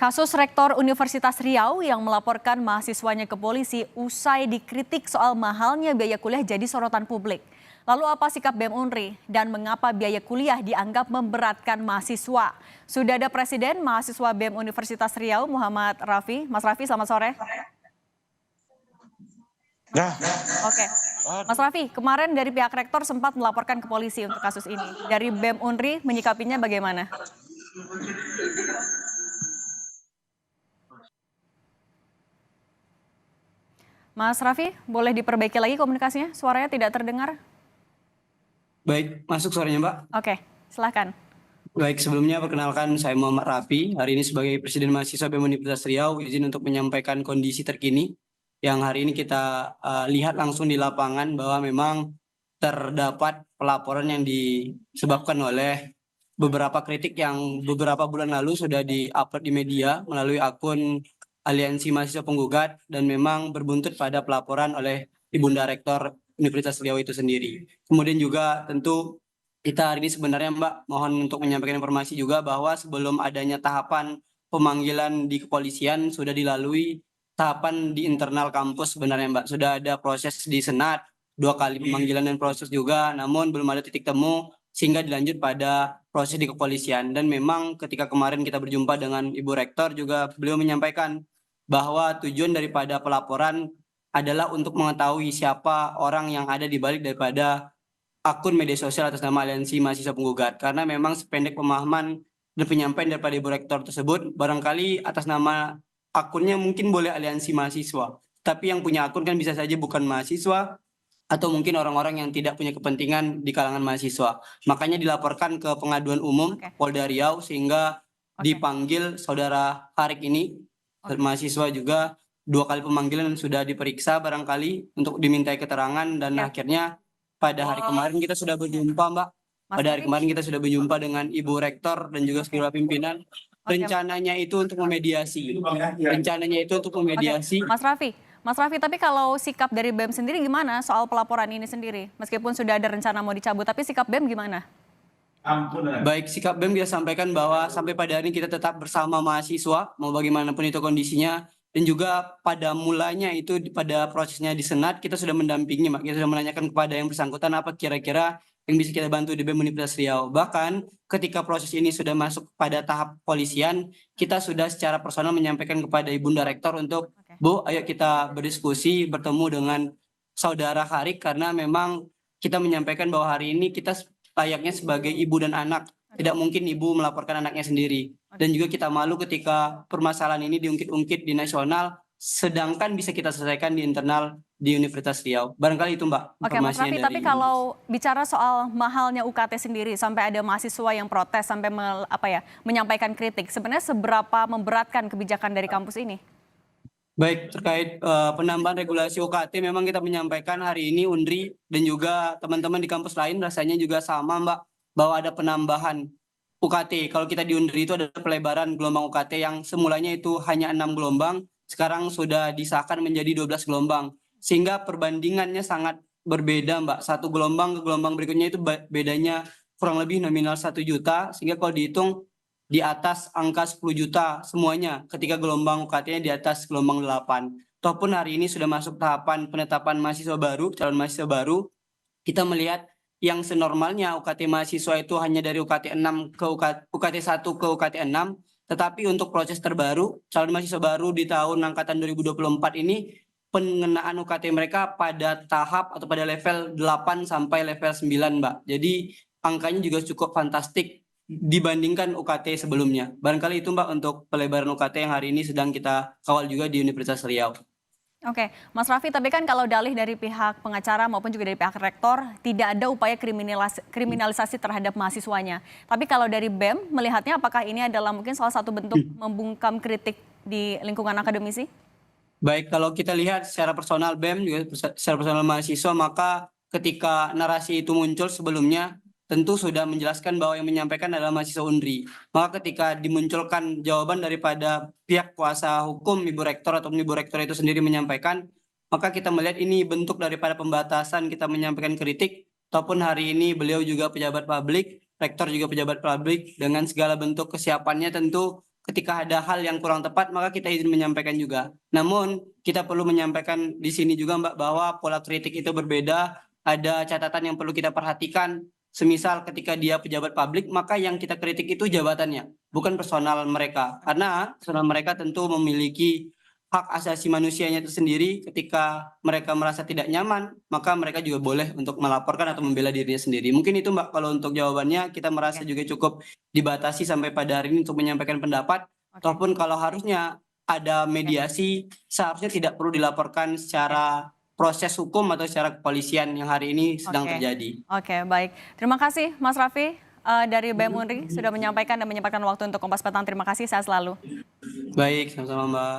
Kasus Rektor Universitas Riau yang melaporkan mahasiswanya ke polisi usai dikritik soal mahalnya biaya kuliah jadi sorotan publik. Lalu apa sikap BEM Unri dan mengapa biaya kuliah dianggap memberatkan mahasiswa? Sudah ada Presiden Mahasiswa BEM Universitas Riau, Muhammad Rafi. Mas Rafi, selamat sore. Nah, Oke, Mas Rafi, kemarin dari pihak Rektor sempat melaporkan ke polisi untuk kasus ini. Dari BEM Unri menyikapinya bagaimana? Mas Rafi, boleh diperbaiki lagi komunikasinya? Suaranya tidak terdengar. Baik, masuk suaranya Mbak. Oke, silahkan. Baik, sebelumnya perkenalkan saya Muhammad Rafi. Hari ini sebagai Presiden Mahasiswa BEM Universitas Riau, izin untuk menyampaikan kondisi terkini yang hari ini kita lihat langsung di lapangan bahwa memang terdapat pelaporan yang disebabkan oleh beberapa kritik yang beberapa bulan lalu sudah di-upload di media melalui akun Aliansi Mahasiswa Penggugat dan memang berbuntut pada pelaporan oleh Ibunda Rektor Universitas Riau itu sendiri. Kemudian juga tentu kita hari ini sebenarnya Mbak mohon untuk menyampaikan informasi juga bahwa sebelum adanya tahapan pemanggilan di kepolisian sudah dilalui tahapan di internal kampus sebenarnya Mbak. Sudah ada proses di Senat, 2 kali pemanggilan dan proses juga, namun belum ada titik temu sehingga dilanjut pada proses di kepolisian. Dan memang ketika kemarin kita berjumpa dengan Ibu Rektor juga beliau menyampaikan bahwa tujuan daripada pelaporan adalah untuk mengetahui siapa orang yang ada di balik daripada akun media sosial atas nama Aliansi Mahasiswa Penggugat. Karena memang sependek pemahaman dan penyampaian daripada Ibu Rektor tersebut, barangkali atas nama akunnya mungkin boleh Aliansi Mahasiswa. Tapi yang punya akun kan bisa saja bukan mahasiswa, atau mungkin orang-orang yang tidak punya kepentingan di kalangan mahasiswa. Makanya dilaporkan ke pengaduan umum Polda Riau sehingga dipanggil saudara Harik ini, mahasiswa juga 2 kali pemanggilan sudah diperiksa barangkali untuk dimintai keterangan dan akhirnya pada hari kemarin kita sudah berjumpa Mbak. Pada hari kemarin kita sudah berjumpa dengan Ibu Rektor dan juga seluruh pimpinan. Rencananya itu untuk memediasi. Mas Raffi, tapi kalau sikap dari BEM sendiri gimana soal pelaporan ini sendiri? Meskipun sudah ada rencana mau dicabut, tapi sikap BEM gimana? Baik, sikap BEM kita sampaikan bahwa sampai pada hari ini kita tetap bersama mahasiswa, mau bagaimanapun itu kondisinya. Dan juga pada mulanya itu pada prosesnya di Senat kita sudah mendampingi, kita sudah menanyakan kepada yang bersangkutan apa kira-kira yang bisa kita bantu di BEM Universitas Riau. Bahkan ketika proses ini sudah masuk pada tahap polisian, kita sudah secara personal menyampaikan kepada Ibunda Rektor untuk Bu, ayo kita berdiskusi, bertemu dengan saudara Harik karena memang kita menyampaikan bahwa hari ini kita layaknya sebagai ibu dan anak. Tidak mungkin ibu melaporkan anaknya sendiri. Dan juga kita malu ketika permasalahan ini diungkit-ungkit di nasional, sedangkan bisa kita selesaikan di internal di Universitas Riau. Barangkali itu Mbak. Oke Mas Raffi, tapi kalau bicara soal mahalnya UKT sendiri, sampai ada mahasiswa yang protes, sampai menyampaikan kritik, sebenarnya seberapa memberatkan kebijakan dari kampus ini? Baik, terkait penambahan regulasi UKT memang kita menyampaikan hari ini Unri dan juga teman-teman di kampus lain rasanya juga sama Mbak, bahwa ada penambahan UKT. Kalau kita di Unri itu ada pelebaran gelombang UKT yang semulanya itu hanya 6 gelombang, sekarang sudah disahkan menjadi 12 gelombang. Sehingga perbandingannya sangat berbeda Mbak. Satu gelombang ke gelombang berikutnya itu bedanya kurang lebih nominal 1 juta, sehingga kalau dihitung di atas angka 10 juta semuanya ketika gelombang UKT-nya di atas gelombang 8. Ataupun hari ini sudah masuk tahapan penetapan mahasiswa baru, calon mahasiswa baru, kita melihat yang senormalnya UKT mahasiswa itu hanya dari UKT 6 ke UKT 1 ke UKT 6, tetapi untuk proses terbaru, calon mahasiswa baru di tahun angkatan 2024 ini, pengenaan UKT mereka pada tahap atau pada level 8 sampai level 9 Mbak. Jadi angkanya juga cukup fantastik dibandingkan UKT sebelumnya. Barangkali itu Mbak untuk pelebaran UKT yang hari ini sedang kita kawal juga di Universitas Riau. Oke, Mas Raffi, tapi kan kalau dalih dari pihak pengacara maupun juga dari pihak rektor, tidak ada upaya kriminalisasi terhadap mahasiswanya. Tapi kalau dari BEM, melihatnya apakah ini adalah mungkin salah satu bentuk membungkam kritik di lingkungan akademisi? Baik, kalau kita lihat secara personal BEM, juga secara personal mahasiswa, maka ketika narasi itu muncul sebelumnya, tentu sudah menjelaskan bahwa yang menyampaikan adalah mahasiswa Unri. Maka ketika dimunculkan jawaban daripada pihak kuasa hukum Ibu Rektor atau Ibu Rektor itu sendiri menyampaikan, maka kita melihat ini bentuk daripada pembatasan kita menyampaikan kritik, ataupun hari ini beliau juga pejabat publik, Rektor juga pejabat publik, dengan segala bentuk kesiapannya tentu ketika ada hal yang kurang tepat maka kita izin menyampaikan juga. Namun kita perlu menyampaikan di sini juga Mbak bahwa pola kritik itu berbeda, ada catatan yang perlu kita perhatikan. Semisal ketika dia pejabat publik maka yang kita kritik itu jabatannya, bukan personal mereka. Karena personal mereka tentu memiliki hak asasi manusianya tersendiri. Ketika mereka merasa tidak nyaman, maka mereka juga boleh untuk melaporkan atau membela dirinya sendiri. Mungkin itu Mbak kalau untuk jawabannya, kita merasa Oke. juga cukup dibatasi sampai pada hari ini untuk menyampaikan pendapat. Oke. Ataupun kalau harusnya ada mediasi, seharusnya tidak perlu dilaporkan secara proses hukum atau secara kepolisian yang hari ini sedang Oke. terjadi. Oke, baik. Terima kasih Mas Raffi dari BEM Unri sudah menyampaikan dan menyempatkan waktu untuk Kompas Petang. Terima kasih, sehat selalu. Baik, sama-sama Mbak.